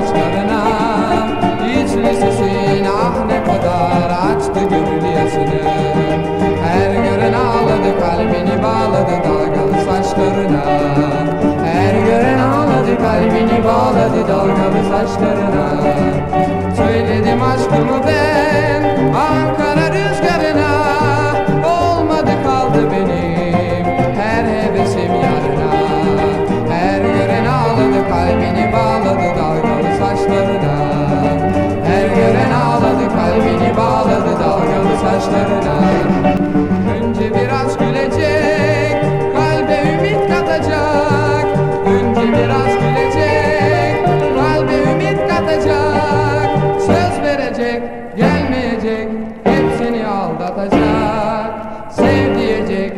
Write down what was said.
saçlarına. İçli sesin ah ne kadar açtı gönül yasını. Her gören ağladı, kalbini bağladı dalgalı saçlarına. Her gören ağladı, kalbini bağladı dalgalı saçlarına. Söyledim aşkımı ben Ankara rüzgarına. Olmadı kaldı benim her hevesim yarına. Her gören ağladı, kalbini bağladı dalgalı saçlarına. Her gören ağladı, kalbini bağladı dalgalı saçlarına. Önce biraz gülecek, kalbe ümit katacak. Önce biraz gülecek, kalbe ümit katacak. Söz verecek, gelmeyecek, hepsini aldatacak. Sev diyecek,